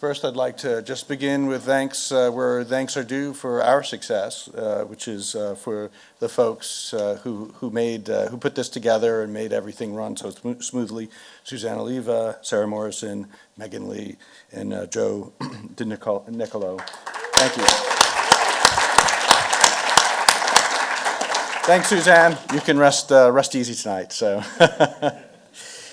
First, I'd like to just begin with thanks where thanks are due for our success, which is for the folks who put this together and made everything run so smoothly. Suzanne Oliva, Sarah Morrison, Megan Lee, and Joe DiNicolo. Thank you. Thanks, Suzanne. You can rest easy tonight. So.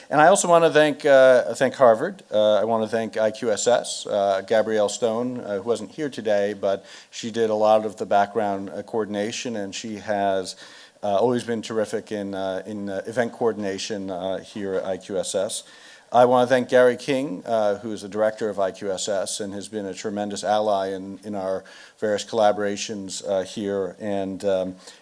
And I also want to thank Harvard. I want to thank IQSS, Gabrielle Stone, who wasn't here today, but she did a lot of the background coordination, and she has always been terrific in event coordination here at IQSS. I want to thank Gary King, who is the director of IQSS and has been a tremendous ally in our various collaborations here.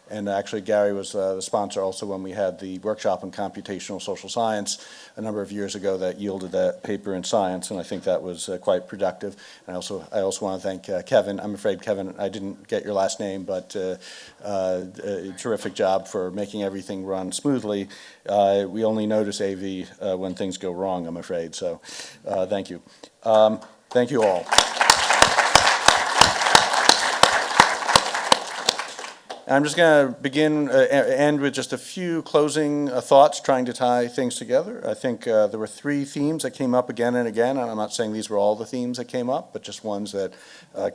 And actually, Gary was the sponsor also when we had the workshop on computational social science a number of years ago that yielded that paper in Science, and I think that was quite productive. And I also want to thank Kevin. I'm afraid, Kevin, I didn't get your last name, but a terrific job for making everything run smoothly. We only notice AV when things go wrong, I'm afraid, so thank you. Thank you all. I'm just going to end with just a few closing thoughts, trying to tie things together. I think there were three themes that came up again and again, and I'm not saying these were all the themes that came up, but just ones that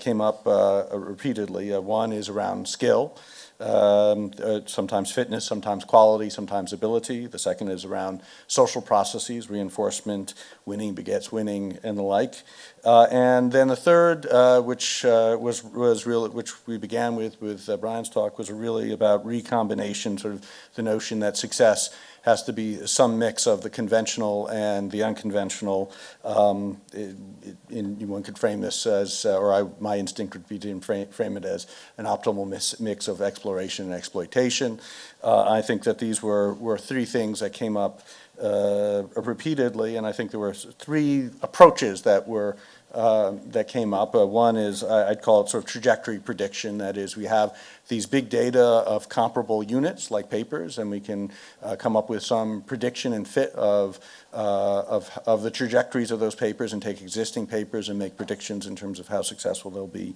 came up repeatedly. One is around skill, sometimes fitness, sometimes quality, sometimes ability. The second is around social processes, reinforcement, winning begets winning, and the like. And then the third, which we began with Brian's talk, was really about recombination, sort of the notion that success has to be some mix of the conventional and the unconventional. One could frame this as, my instinct would be to frame it as an optimal mix of exploration and exploitation. I think that these were three things that came up repeatedly, and I think there were three approaches that came up. One is, I'd call it sort of trajectory prediction. That is, we have these big data of comparable units like papers, and we can come up with some prediction and fit of the trajectories of those papers and take existing papers and make predictions in terms of how successful they'll be.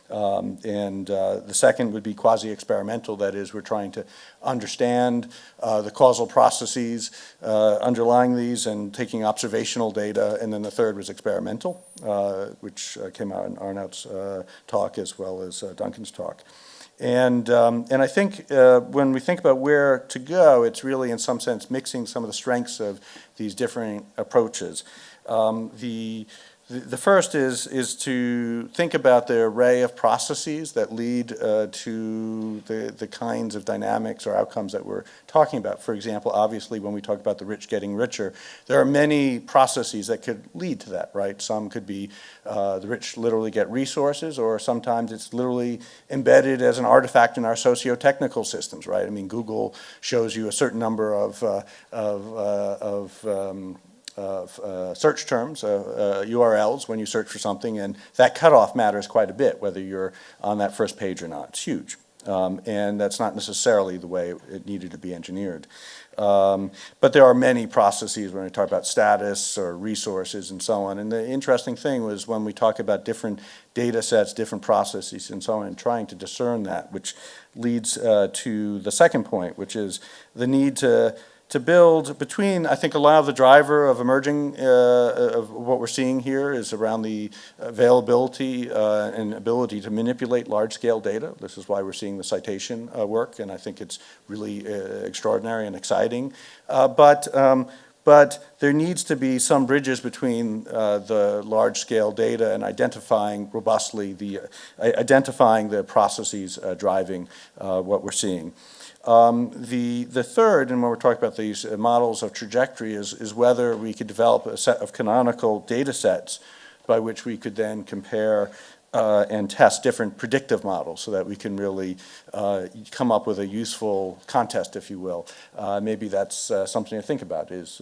The second would be quasi-experimental. That is, we're trying to understand the causal processes underlying these and taking observational data. And then the third was experimental, which came out in Arnaut's talk as well as Duncan's talk. And I think when we think about where to go, it's really in some sense mixing some of the strengths of these different approaches. The first is to think about the array of processes that lead to the kinds of dynamics or outcomes that we're talking about. For example, obviously, when we talk about the rich getting richer, there are many processes that could lead to that, right? Some could be the rich literally get resources, or sometimes it's literally embedded as an artifact in our socio-technical systems, right? I mean, Google shows you a certain number of search terms, URLs, when you search for something, and that cutoff matters quite a bit, whether you're on that first page or not. It's huge. And that's not necessarily the way it needed to be engineered. But there are many processes when we talk about status or resources and so on. And the interesting thing was when we talk about different data sets, different processes and so on, and trying to discern that, which leads to the second point, which is the need to build between, I think a lot of the driver of emerging, of what we're seeing here is around the availability and ability to manipulate large-scale data. This is why we're seeing the citation work, and I think it's really extraordinary and exciting. But there needs to be some bridges between the large-scale data and identifying robustly identifying the processes driving what we're seeing. The third, and when we're talking about these models of trajectory, is whether we could develop a set of canonical data sets by which we could then compare and test different predictive models so that we can really come up with a useful contest, if you will. Maybe that's something to think about, is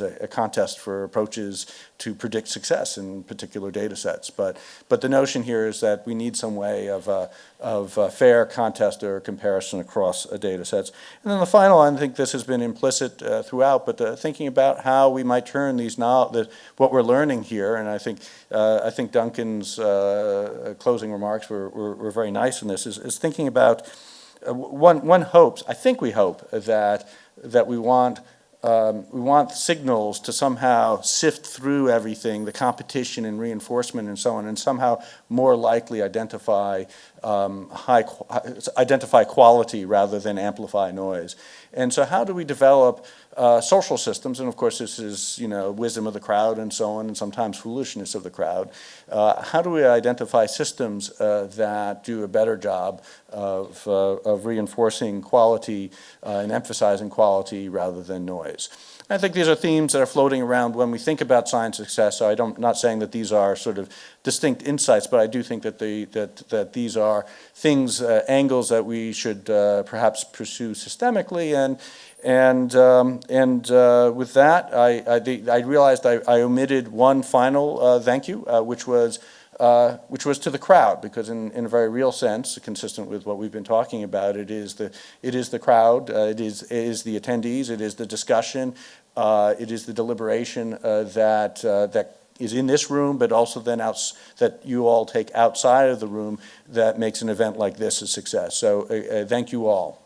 a contest for approaches to predict success in particular data sets. But the notion here is that we need some way of a fair contest or comparison across data sets. And then the final, I think this has been implicit throughout, but thinking about how we might turn what we're learning here, and I think Duncan's closing remarks were very nice in this, is thinking about one hopes, I think we hope that we want signals to somehow sift through everything, the competition and reinforcement and so on, and somehow more likely identify quality rather than amplify noise. And so how do we develop social systems? And of course this is, wisdom of the crowd and so on, and sometimes foolishness of the crowd. How do we identify systems that do a better job of reinforcing quality and emphasizing quality rather than noise? I think these are themes that are floating around when we think about science success. So I'm not saying that these are sort of distinct insights, but I do think that that these are things, angles that we should perhaps pursue systemically. And with that, I realized I omitted one final thank you, which was to the crowd, because in a very real sense, consistent with what we've been talking about, it is the crowd, it is the attendees, it is the discussion, it is the deliberation that is in this room, but also then that you all take outside of the room that makes an event like this a success. So thank you all.